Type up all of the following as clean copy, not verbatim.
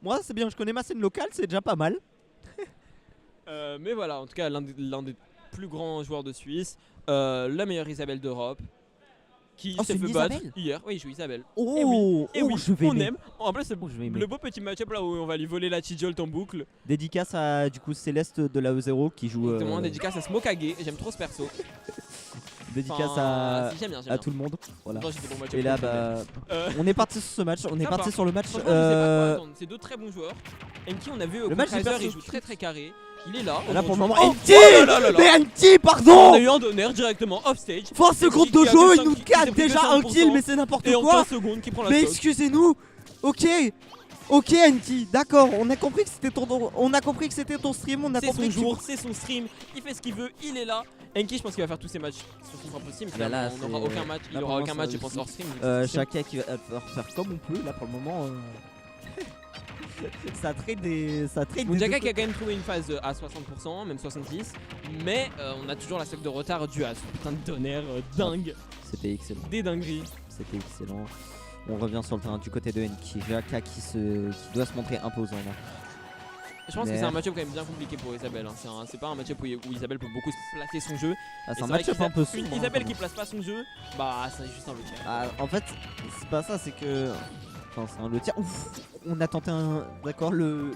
Moi c'est bien, je connais ma scène locale, c'est déjà pas mal. Mais voilà, en tout cas, l'un des plus grands joueurs de Suisse, la meilleure Isabelle d'Europe, qui Oh, s'est c'est fait une battre Isabelle hier. Oui, il joue Isabelle. Oh, Et oui, je vais on aimer. aime. En plus, c'est Oh, je vais aimer. le beau petit match-up là où on va lui voler la Tijolt en boucle. Dédicace à du coup Céleste de la E0 qui joue. Exactement, dédicace à Smokage, j'aime trop ce perso. Dédicace Enfin, si, j'aime bien, à tout le monde. Voilà. Non, j'ai des bons match-up Et là, contre bah, Euh, on est parti sur ce match. On est Ça parti va. sur le match. Franchement, je sais pas quoi attendre. C'est deux très bons joueurs. Enki, on a vu au Le match Kaiser, est perso. il joue très très carré. Il est là. Là pour le aujourd'hui. moment, Oh, NT oh là là là là. Mais NT, On pardon. a eu un donner directement off stage. 20 secondes de qui a jeu, que il nous 5 gagne qui a pris que déjà un 5%, kill, mais c'est n'importe Et en quoi. 15 secondes, qui prend la Mais stock. excusez-nous. Ok. Ok NT, d'accord, on a compris que c'était ton stream, on a C'est compris son que jour, c'est son stream, il fait ce qu'il veut, il est là. Enki, je pense qu'il va faire tous ses matchs sur son propre stream. Bah là, on n'aura c'est- aucun match, il là, aura pour aucun moi, match, ça je pense, aussi. hors stream. Chacun qui va faire comme on peut là pour le moment. Ça trade des. Bon, Jaka qui a quand même trouvé une phase à 60%, même 66%, mais on a toujours la stock de retard due à ce putain de donner dingue, C'était excellent. des dingueries. C'était excellent. On revient sur le terrain du côté de Enki. Jaka qui doit se montrer imposant là. Je pense que Mais- c'est un match-up quand même bien compliqué pour Isabelle. Hein. C'est pas un match-up où Isabelle peut beaucoup placer son jeu. Ah, c'est Et un vrai match-up un peu Une sombre. Isabelle hein, qui place pas son jeu, bah c'est juste un look. Ah, en fait, c'est pas ça, c'est que. Enfin, c'est un le tir. Ouf, on a tenté un. D'accord, le.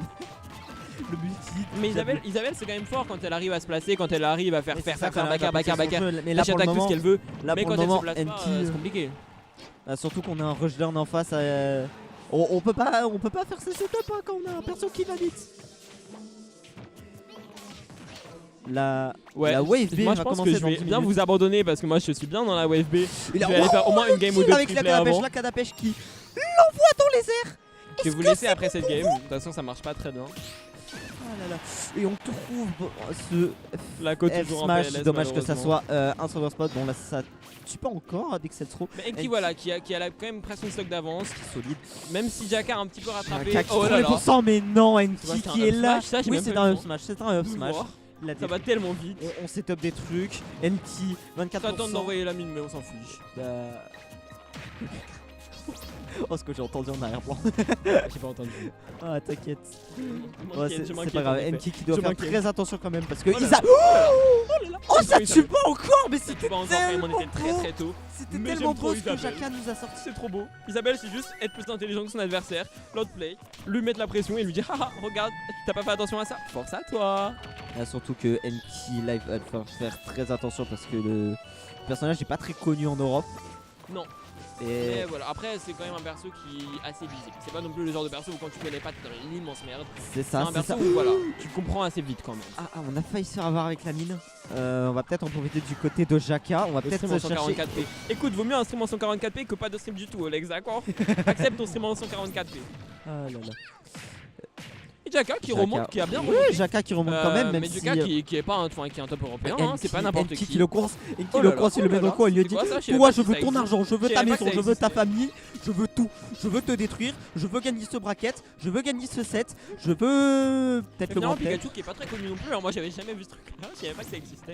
Le multi. Mais Isabelle c'est quand même fort quand elle arrive à se placer, quand elle arrive à faire Mais c'est faire ça, faire quand elle backer, arrive à backer, placer son backer. jeu, mais Elle là, pour le attaque tout ce moment, qu'elle veut, là, mais pour quand le elle se moment, place pas, Enki, c'est compliqué. surtout qu'on a un rushdown en face. On peut pas faire ce setup hein, quand on a un perso qui va vite. La wave B moi va je pense commencer que je dans vais 10 bien minutes. vous abandonner parce que moi je suis bien dans la wave B. Il Je a- vais aller faire au moins une game ou deux de avec la triplé canne à pêche, avant. la canne à pêche qui l'envoie dans les airs. Je vais vous laisser après cette game. De toute façon ça marche pas très bien. Ah là là. Et on trouve ce La côte F toujours en smash, PLS, dommage que ça malheureusement. soit un server spot. Bon là ça tue pas encore avec cette throw. Mais Enki voilà qui a quand même presque une stock d'avance. Solide. Même si Jaka a un petit peu rattrapé. Jaka qui Oh trouve là les là. pourcents, mais non, Tu vois, Enki c'est qui un est up là. smash, ça, j'ai Oui même c'est pas un eu up le smash, c'est un up Vous smash. voir. Il a Ça va tellement vite. on setup des trucs. NT 24%. T'attends d'envoyer la mine mais on s'en fiche. Bah... Oh ce que j'ai entendu en arrière-plan. J'ai pas entendu. Ah t'inquiète. Je Ouais, m'inquiète, c'est pas grave, en effet. NT qui doit Je faire m'inquiète. très attention quand même parce que Oh là Isa... là. Oh là là. Oh ça Oui, tue pas encore, mais Ça tue c'était pas encore quand même, on tellement était très beau. très tôt. C'était Mais tellement j'aime trop beau ce que Isabelle. Jaka nous a sorti. C'est trop beau. Isabelle, c'est juste être plus intelligent que son adversaire, l'autre play, lui mettre la pression et lui dire haha, regarde, t'as pas fait attention à ça, force à toi. Là, surtout que NT Live va devoir faire très attention parce que le personnage n'est pas très connu en Europe. Non. Et Mais voilà, après, c'est quand même un perso qui est assez visible. C'est pas non plus le genre de perso où quand tu connais pas, t'es dans une immense merde. c'est C'est ça, un c'est perso ça. où voilà, tu comprends assez vite quand même. Ah, on a failli se faire avoir avec la mine. On va peut-être en profiter du côté de Jaka. On va Le peut-être stream en chercher. 144p. Écoute, vaut mieux un stream en 144p que pas de stream du tout, Alex, d'accord? Accepte ton stream en 144p. Ah là là. Et Jaka qui Jaka. remonte, qui a bien Oui, remonté. Jaka qui remonte quand même mais si. Jaka qui est pas un, enfin, qui est un top européen, hein, c'est pas n'importe qui. Qui le course et qui Oh le là course, là, il le oh met là dans le là. coin et lui C'est dit quoi ça? Je savais toi pas je que veux ça ton existe. argent, je veux Je ta savais pas maison, que ça je veux ta existait. famille, je veux tout, je veux te détruire, je veux gagner ce bracket, je veux gagner ce set, je veux peut-être le Finalement, grand Pikachu qui est pas très connu non plus, hein. Moi j'avais jamais vu ce truc là, je savais pas que ça existait.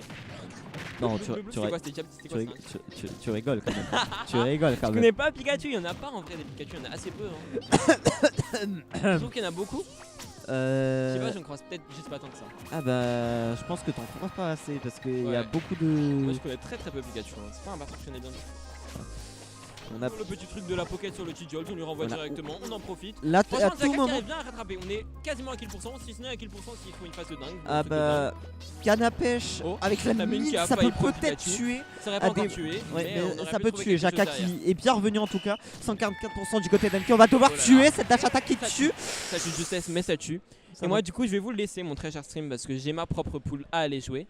Non, Bleu, bleu, bleu, c'était quoi, c'était Jab, c'était quoi, ça tu rigoles quand même. Tu rigoles quand Je même. connais pas Pikachu, il y en a pas en vrai des Pikachu, il y en a assez peu. Hein. Je trouve qu'il y en a beaucoup. Je sais pas, j'en croise peut-être juste pas tant que ça. Ah bah je pense que t'en crois pas assez parce qu'il y a Ouais. beaucoup Moi de... je connais très peu Pikachu, hein. C'est pas un perso que je connais bien. On a... Le petit truc de la pocket sur le T-Jolt, on lui renvoie Voilà. directement, on en profite. Là à Franchement, tout Zaka qui moment... arrive bien à rattraper, on est quasiment à kill %, si ce n'est à kill % s'il faut une phase de dingue. Ah bah... Canne à pêche Oh, avec la la mine mine qui a ça peut failli pro peut-être Pikachu. tuer. Ça aurait à pas encore des- tué, Ouais, mais mais on aurait ça pu peut trouver tuer. quelque chose Jaka derrière. qui est bien revenu en tout cas. 144% du côté d'Enki. On va devoir Oh là tuer là. cette dash attack qui Ça tue. Ça tue de justesse, mais ça tue. Ça Et va. moi, du coup, je vais vous le laisser, mon très cher stream, parce que j'ai ma propre poule à aller jouer.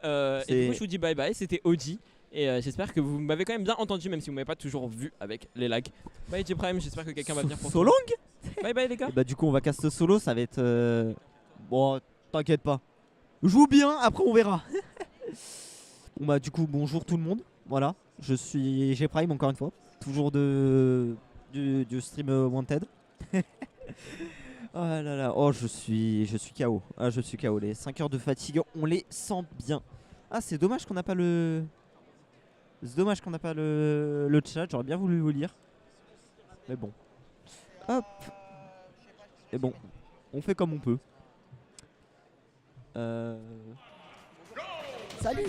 Et du coup, je vous dis bye bye. C'était OG. Et j'espère que vous m'avez quand même bien entendu, même si vous m'avez pas toujours vu avec les lags. Bye J-Prime, j'espère que quelqu'un va venir pour So toi. long. Bye bye les gars. Et bah du coup on va cast solo, ça va être... Bon t'inquiète pas. Joue bien, après on verra. Bon bah du coup bonjour tout le monde. Voilà, je suis G-Prime encore une fois. Toujours du stream Wanted. Oh là là, oh je suis KO. Ah je suis KO, les 5 heures de fatigue, on les sent bien. Ah c'est dommage qu'on n'a pas le... C'est dommage qu'on n'a pas le chat, j'aurais bien voulu vous lire. Mais bon. Hop. Et bon, on fait comme on peut. Salut.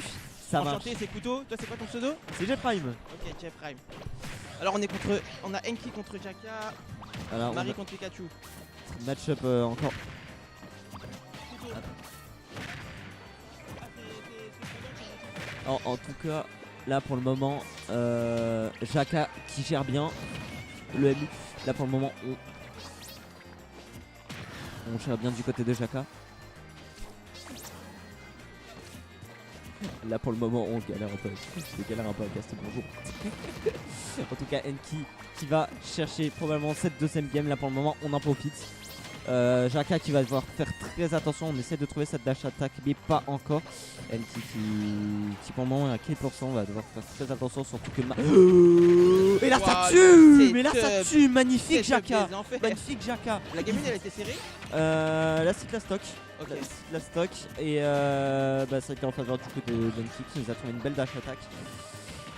Ça marche. Enchanté, c'est Couteau. Toi, c'est quoi ton pseudo? C'est J-Prime. Ok, Jeff Prime. Alors, on a Enki contre Jaka, Alors, Marie contre Pikachu. match-up encore. En tout cas, là pour le moment, Jaka qui gère bien le MU. Là pour le moment, on gère bien du côté de Jaka. Là pour le moment, on galère un peu. Je galère un peu à caster, bonjour. En tout cas, Enki qui va chercher probablement cette deuxième game. Là pour le moment, on en profite. Jaka qui va devoir faire très attention. On essaie de trouver cette dash attack, mais pas encore. Enki qui pour le moment est à 4%, va devoir faire très attention, surtout que et là ça tue. Mais là ça tue. Magnifique Jaka. Magnifique Jaka. La game 1 elle a été serrée. Là c'est de la stock. Ok. La stock. Et ça a été en faveur du côté d'Enki qui nous a trouvé une belle dash attack.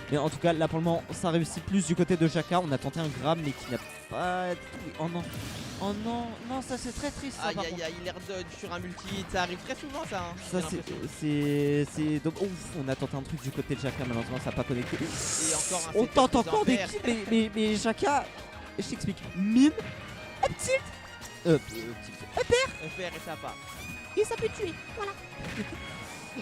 Mais en tout cas, là pour le moment, ça réussit plus du côté de Jaka. On a tenté un grab, mais qui n'a pas. Oh non, oh non, non, ça c'est très triste. Ça, aïe aïe aïe, il air dodge sur un multi, ça arrive très souvent ça. Hein, ça c'est. Donc, ouf, on a tenté un truc du côté de Jaka, malheureusement, ça n'a pas connecté. Et encore on tente encore des kills, mais Jaka, je t'explique. Mine, up tilt, upper et ça part. Et ça peut tuer, voilà.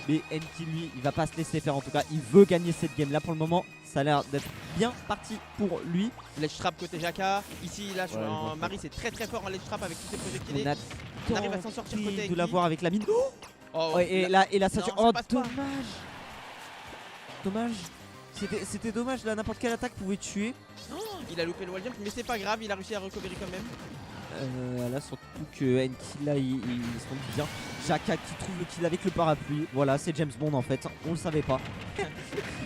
Mais Enki lui, il va pas se laisser faire en tout cas, il veut gagner cette game là pour le moment. Ça a l'air d'être bien parti pour lui. Ledge trap côté Jaka. Ici là sur Marie c'est très très fort en ledge trap avec tous ses projectiles. On arrive à s'en sortir côté Enki. De l'avoir avec la mine. Oh, ouais, et là ça tue. Oh dommage. Dommage. C'était dommage là, n'importe quelle attaque pouvait tuer. Oh, il a loupé le wall jump mais c'est pas grave, il a réussi à recovery quand même. Là surtout que Enki là il se rend bien. Jaka qui trouve le kill avec le parapluie. Voilà, c'est James Bond en fait, on le savait pas.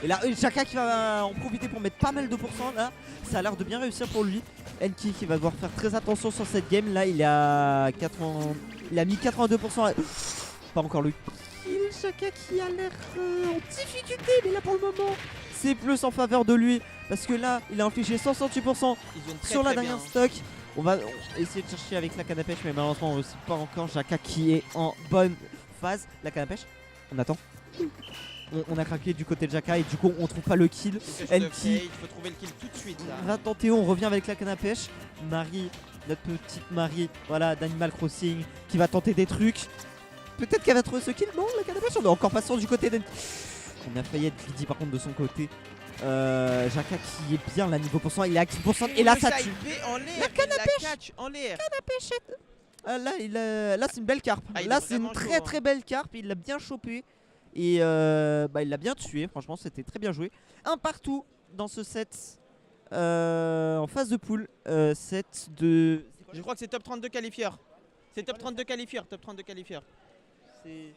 Et là Jaka qui va en profiter pour mettre pas mal de pourcents là. Ça a l'air de bien réussir pour lui. Enki qui va devoir faire très attention sur cette game. Là il a 80. Il a mis 82%. Pas encore lui. Jaka qui a l'air en difficulté, mais là pour le moment c'est plus en faveur de lui. Parce que là il a infligé 168% sur la dernière stock. On va essayer de chercher avec la canne à pêche, mais malheureusement on ne réussit pas encore. Jaka qui est en bonne phase. La canne à pêche, on attend. On a craqué du côté de Jaka et du coup on trouve pas le kill. Enki, il faut trouver le kill tout de suite là. On va tenter, on revient avec la canne à pêche. Marie, notre petite Marie, voilà, d'Animal Crossing, qui va tenter des trucs. Peut-être qu'elle va trouver ce kill. Non, la canne à pêche, on est encore patient du côté d'Enki. On a failli être greedy par contre de son côté. Jaka qui est bien là niveau pourcent, il est à 6% et là ça tue. La canne à pêche en l'air. Canne à pêche. Là c'est une belle carpe. Là c'est une très très belle carpe. Il l'a bien chopé et il l'a bien tué. Franchement c'était très bien joué. Un partout dans ce set en phase de poule. Set de. Je crois que c'est top 32 qualifieur. C'est top 32 qualifieur. Top 32 qualifieur. C'est.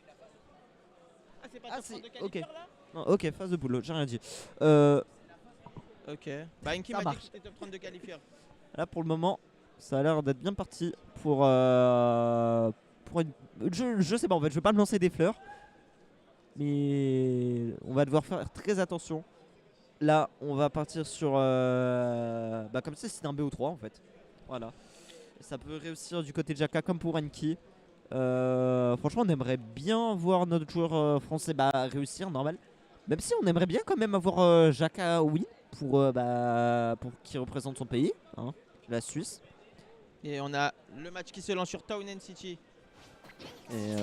Ah c'est pas top 32 qualifieur okay. là. Non, ok, phase de boulot, j'ai rien dit. Ok, bah Enki m'a dit que c'était top 32 qualifieur. Là pour le moment, ça a l'air d'être bien parti pour une... Je sais pas en fait, je vais pas me lancer des fleurs. Mais on va devoir faire très attention. Là, on va partir sur... comme ça, c'est un BO3 en fait. Voilà. Ça peut réussir du côté de Jaka comme pour Enki. Franchement, on aimerait bien voir notre joueur français réussir, normal. Même si on aimerait bien quand même avoir Jaka win pour qu'il représente son pays, hein, la Suisse. Et on a le match qui se lance sur Town City. Et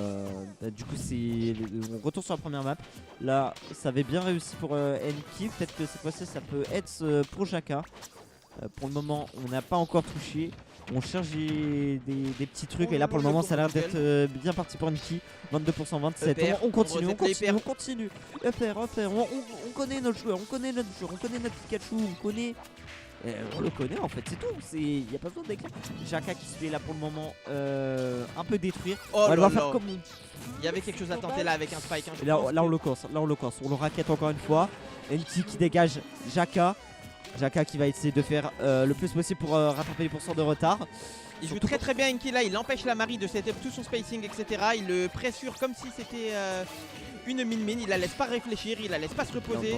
du coup, on retourne sur la première map. Là, ça avait bien réussi pour Enki. Peut-être que cette fois-ci, ça peut être pour Jaka. Pour le moment, on n'a pas encore touché. On cherche des petits trucs et là pour le moment ça a l'air d'être bien parti pour Enki. 22%, 27. On continue. On connaît notre joueur, on connaît notre Pikachu, on le connaît en fait, c'est tout. Il n'y a pas besoin d'éclair. Jaka qui se fait là pour le moment un peu détruire. On va faire comme il y avait quelque chose à tenter là avec un spike. Hein, là on le course, on le raquette encore une fois. Enki qui dégage Jaka. Jaka qui va essayer de faire le plus possible pour rattraper les pourcents de retard. Il joue très bien Enki là, il empêche la Marie de setup tout son spacing, etc. Il le pressure comme si c'était une mine-mine, il la laisse pas réfléchir, il la laisse pas se reposer.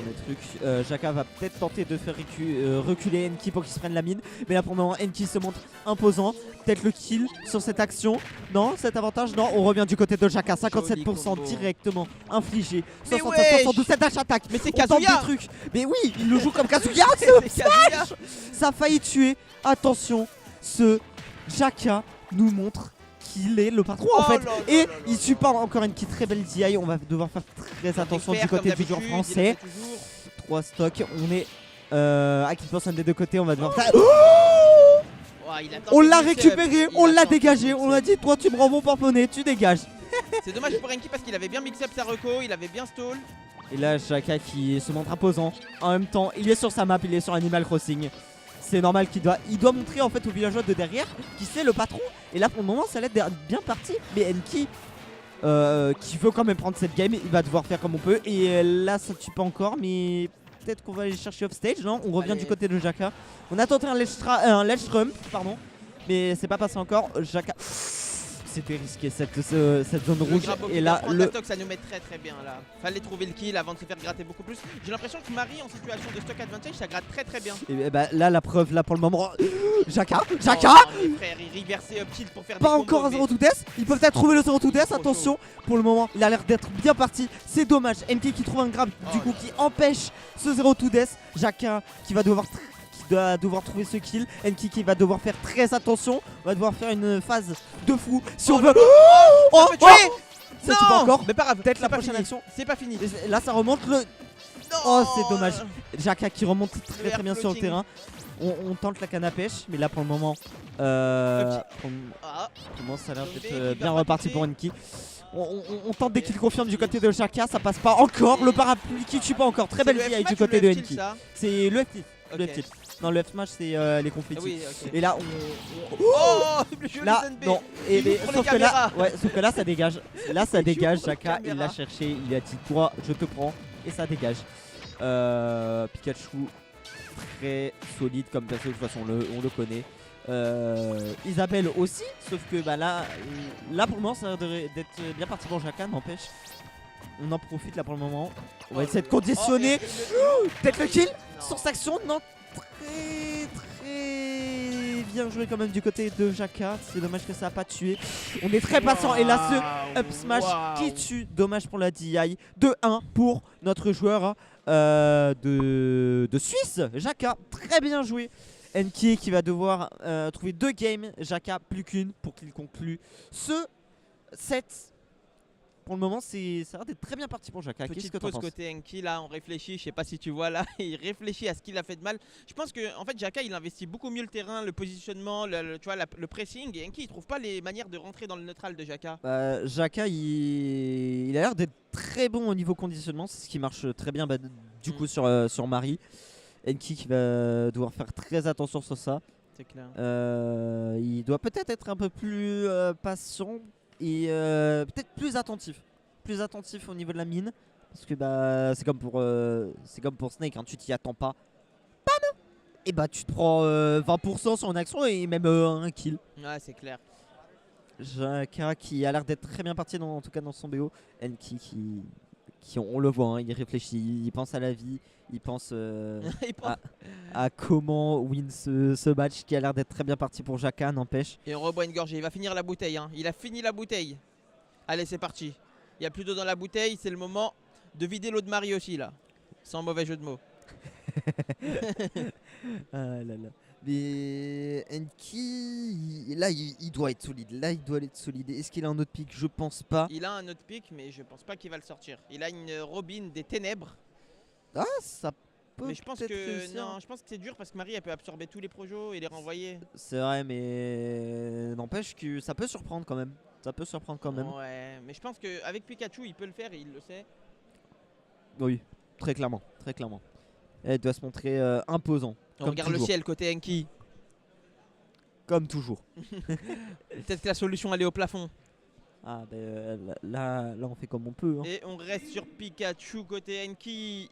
Jaka va peut-être tenter de faire reculer Enki pour qu'il se prenne la mine. Mais là pour le moment Enki se montre imposant. Peut-être le kill sur cette action. Non, cet avantage, non, on revient du côté de Jaka. 57% directement infligé. 67% de cette dash attaque. Mais c'est on tente Kazuya des trucs. Mais oui, il le joue comme Kazuya. Ça a failli tuer. Attention, ce Jaka nous montre qu'il est le patron en fait. Et il tue pas encore une très belle DI. On va devoir faire très attention du côté du joueur français. 3 stocks. On est à qui pense des deux côtés. On va devoir faire. On l'a récupéré, on l'a dégagé. On a dit toi tu me rends mon porte-monnaie, tu dégages. C'est dommage pour Enki parce qu'il avait bien mix up sa reco, il avait bien stall. Et là Jaka qui se montre imposant. En même temps il est sur sa map, il est sur Animal Crossing. C'est normal qu'il doit montrer en fait aux villageois de derrière qui c'est le patron. Et là pour le moment ça a l'air bien parti. Mais Enki qui veut quand même prendre cette game, il va devoir faire comme on peut. Et là ça tue pas encore, mais peut-être qu'on va aller chercher off stage, non? On revient du côté de Jaka. On a tenté un ledge trump, pardon, mais c'est pas passé encore. Jaka, c'était risqué cette zone rouge. Et là le stock, ça nous met très bien là. Fallait trouver le kill avant de se faire gratter beaucoup plus. J'ai l'impression que Marie en situation de stock advantage, ça gratte très bien. Et bah là la preuve là pour le moment. Jaka frère, il reversait up tilt pour faire pas des encore combos, un 0 to death. Ils peuvent peut-être trouver le 0 to death. Attention, pour le moment il a l'air d'être bien parti. C'est dommage. Enki qui trouve un grab du coup qui empêche ce 0 to death. Jaka qui va devoir trouver ce kill. Enki qui va devoir faire très attention. On va devoir faire une phase de fou si on veut. Ça tue pas encore. Mais pas grave, peut-être la prochaine action. C'est pas fini. Là ça remonte le. Oh c'est dommage. Jaka qui remonte très bien sur le terrain. On tente la canne à pêche, mais là pour le moment, pour le moment ça a l'air d'être bien reparti pour Enki. On tente des kills confirmes du côté de Jaka, ça passe pas encore. Le parapluie qui tue pas encore. Très belle DI du côté de Enki. C'est le F-tilt. Non, le F-smash c'est les confettis. Et là non. Sauf que là ça dégage. Là ça dégage. Jaka il l'a cherché. Il a dit toi je te prends et ça dégage. Pikachu très solide comme perso, de toute façon on le connaît. Isabelle aussi, sauf que là pour le moment ça a l'air d'être bien parti pour Jaka, n'empêche. On en profite là pour le moment. On va essayer de conditionner. Peut-être le kill sur cette action. Non, très bien joué quand même du côté de Jaka. C'est dommage que ça n'a pas tué. On est très patient et là ce up smash qui tue. Dommage pour la DI. 2-1 pour notre joueur de Suisse, Jaka. Très bien joué. Enki qui va devoir trouver 2 games. Jaka plus qu'une pour qu'il conclue ce set. Pour le moment, ça a l'air d'être très bien parti pour Jaka. Petite pause côté Enki, là on réfléchit, je sais pas si tu vois là, il réfléchit à ce qu'il a fait de mal. Je pense que en fait Jaka il investit beaucoup mieux le terrain, le positionnement, le pressing, et Enki il trouve pas les manières de rentrer dans le neutral de Jaka. Jaka il a l'air d'être très bon au niveau conditionnement, c'est ce qui marche très bien du coup sur Marie. Enki qui va devoir faire très attention sur ça. C'est clair. Il doit peut-être être un peu plus patient. Et peut-être plus attentif au niveau de la mine, parce que c'est comme pour Snake, hein, tu t'y attends pas, bam, et tu te prends 20% sur une action et même un kill. Ouais, c'est clair. Jaka qui a l'air d'être très bien parti en tout cas dans son BO. Enki qui on le voit, hein, il réfléchit, il pense à la vie, il pense à comment win ce match qui a l'air d'être très bien parti pour Jaka, n'empêche. Et on reboit une gorgée, il va finir la bouteille, hein. Il a fini la bouteille. Allez c'est parti. Il n'y a plus d'eau dans la bouteille, c'est le moment de vider l'eau de Marie aussi là. Sans mauvais jeu de mots. Ah là là. Mais Enki, là il doit être solide. Est-ce qu'il a un autre pick? Je pense pas. Il a un autre pick mais je pense pas qu'il va le sortir. Il a une Robin des ténèbres. Ah ça peut. Mais je pense que non, je pense que c'est dur parce que Marie elle peut absorber tous les projos et les renvoyer. C'est vrai, mais n'empêche que ça peut surprendre quand même. Ouais, mais je pense qu'avec Pikachu il peut le faire et il le sait. Oui, très clairement. Elle doit se montrer imposant. On regarde le ciel côté Enki. Comme toujours. Peut-être que la solution elle est au plafond. Ah là on fait comme on peut, hein. Et on reste sur Pikachu côté Enki.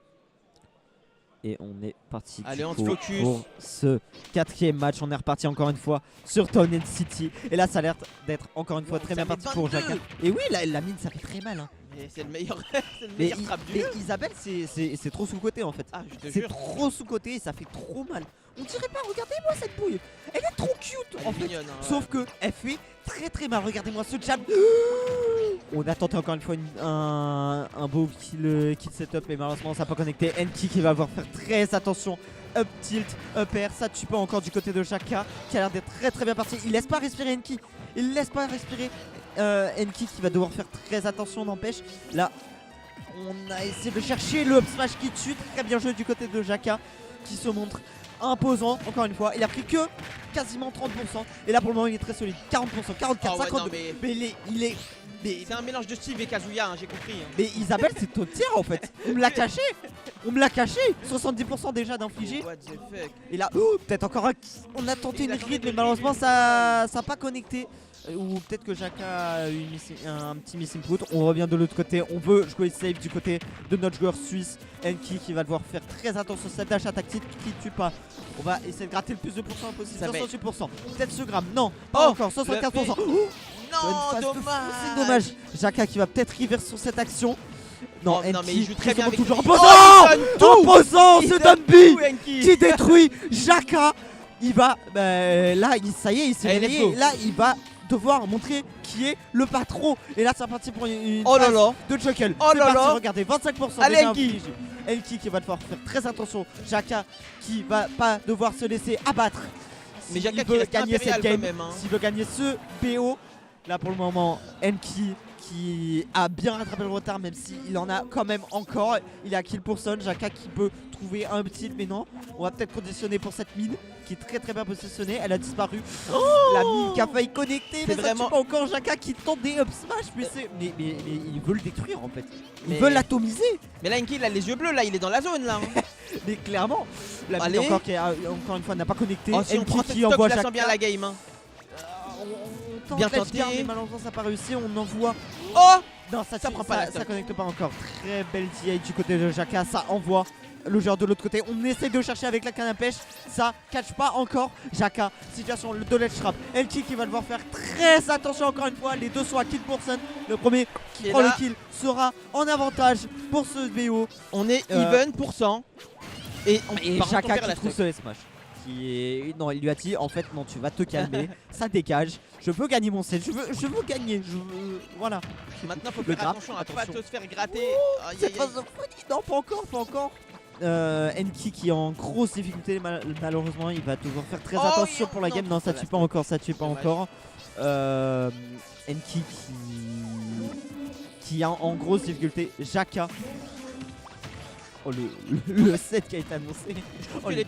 Et on est parti. Allez, on se pour focus. ce 4e match. On est reparti encore une fois sur Town and City. Et là, ça a l'air d'être encore une fois très Ça bien met parti pour 22. Jaka. Et oui, la mine, ça fait très mal. Hein. Mais c'est le meilleur, c'est le meilleur trap du mais jeu. Isabelle, c'est trop sous-côté en fait. Ah, je te C'est jure. trop sous-côté et ça fait trop mal. On dirait pas, regardez-moi cette bouille. Elle est trop cute Elle en est fait. mignonne, hein, Sauf que elle fait très mal. Regardez-moi ce jab. On a tenté encore une fois un beau kill setup, mais malheureusement ça n'a pas connecté. Enki qui va devoir faire très attention. Up tilt, up air, ça tue pas encore du côté de Jaka qui a l'air d'être très bien parti. Il laisse pas respirer Enki. Il laisse pas respirer Enki qui va devoir faire très attention, n'empêche. Là, on a essayé de chercher le up smash qui tue. Très bien joué du côté de Jaka qui se montre imposant encore une fois. Il a pris que quasiment 30%. Et là pour le moment il est très solide. 40%, 44, Ah ouais, 52. non, mais Mais mais c'est un mélange de Steve et Kazuya, hein, j'ai compris. Hein. mais Isabelle c'est top tier en fait. On me l'a caché. On me l'a caché. 70% déjà d'infligé. What the fuck. Et là, peut-être encore un. On a tenté Il a une tenté grid, de mais grid, malheureusement oui. ça n'a pas connecté. Ou peut-être que Jaka a eu un petit missing put. On revient de l'autre côté. On veut jouer safe du côté de notre joueur suisse. Enki qui va devoir faire très attention. Cette dash attaque qui tue pas. On va essayer de gratter le plus de pourcents possible. Ça fait- 68%. Peut-être ce gramme. Non, pas Oh, encore. 75%. le fait- Une Non, phase de dommage. fou, c'est dommage. Jaka qui va peut-être reverse sur cette action. Non, Oh, non, mais il joue très bien avec toujours lui. opposant. Oh, il donne tout. Opposant, Il c'est donne Dunby tout, Enki. qui détruit Jaka. Il va là, ça y est, il s'est Allez, réveillé. let's go. Là, il va devoir montrer qui est le patron. Et là, c'est parti pour une Oh là phase là. de Chuckle. Oh C'est là parti, là. regardez, 25% Allez, déjà Enki. infligé. Enki qui va devoir faire très attention. Jaka qui va pas devoir se laisser abattre. Mais S'il Jaka qui veut reste gagner impérial cette game, quand même, hein. s'il veut gagner ce BO, là pour le moment, Enki qui a bien rattrapé le retard, même s'il en a quand même encore. Il est à kill pour Son. Jaka qui peut trouver un petit, mais non. On va peut-être conditionner pour cette mine qui est très bien positionnée. Elle a disparu. La mine qui a failli connecter, mais ça vraiment- tue pas encore. Jaka qui tente des up smash, mais il veut le détruire en fait. Il Mais- veut l'atomiser. Mais là, Enki, il a les yeux bleus, là, il est dans la zone, là. hein. Mais clairement, la mine Allez. encore, encore une fois n'a pas connecté. Oh, si on Enki prend cette qui stock, envoie je la sens Jaka. bien la game. Hein. On tente Bien la tenté. garde, mais malheureusement ça n'a pas réussi. On envoie. Oh. Non, Ça prend pas la ça stock. connecte pas encore. Très belle TI du côté de Jaka. Ça envoie le joueur de l'autre côté. On essaie de chercher avec la canne à pêche. Ça catch pas encore. Jaka, situation de ledge trap. Enki qui va devoir faire très attention encore une fois. Les deux sont à kill pour Sun. Le premier qui Et prend là- le kill sera en avantage pour ce BO. On est Euh, even pour 100. Et, Et par contre, on Jaka perd qui la trouve stock. ce smash. Non, il lui a dit en fait non, tu vas te calmer. Ça dégage. Je veux gagner mon set. Je veux gagner. Voilà. Maintenant, faut Le faire grab, attention à pas attention. te faire gratter. Aïe, Cette aïe, aïe. phase de folie. Non, pas encore. Enki qui est en grosse difficulté, malheureusement il va devoir faire très Oh, attention oui, pour la non, game. Non, ça voilà, tue pas encore, ça tue pas dommage. encore. Enki qui est en grosse difficulté. Jaka. Oh le set qui a été annoncé. Je trouve Oh, que les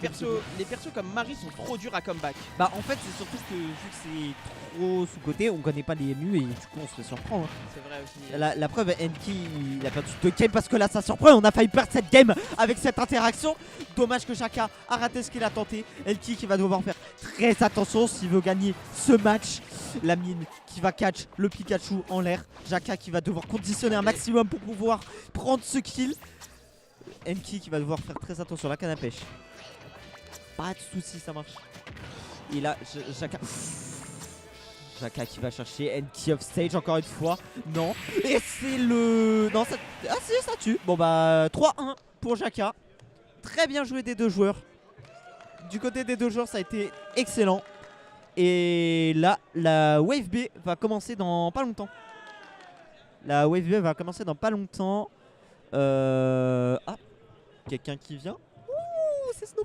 les persos comme Marie sont trop durs à comeback. Bah en fait c'est surtout que vu que c'est trop sous côté, on connaît pas les MU et du coup on se fait surprendre. C'est vrai aussi. La preuve, Enki il a perdu 2 games parce que là ça surprend. On a failli perdre cette game avec cette interaction. Dommage que Jaka a raté ce qu'il a tenté. Enki qui va devoir faire très attention s'il veut gagner ce match. La mine qui va catch le Pikachu en l'air. Jaka qui va devoir conditionner un maximum pour pouvoir prendre ce kill. Enki qui va devoir faire très attention à la canne à pêche. Pas de soucis, ça marche. Et là, Jaka. Jaka qui va chercher Enki off stage encore une fois. Non. Et c'est le. Non, ça. Ah, si, ça tue. Bon, bah, 3-1 pour Jaka. Très bien joué des deux joueurs. Du côté des deux joueurs, ça a été excellent. Et là, la Wave B va commencer dans pas longtemps. La Wave B va commencer dans pas longtemps. Ah, quelqu'un qui vient. Ouh, c'est Snow.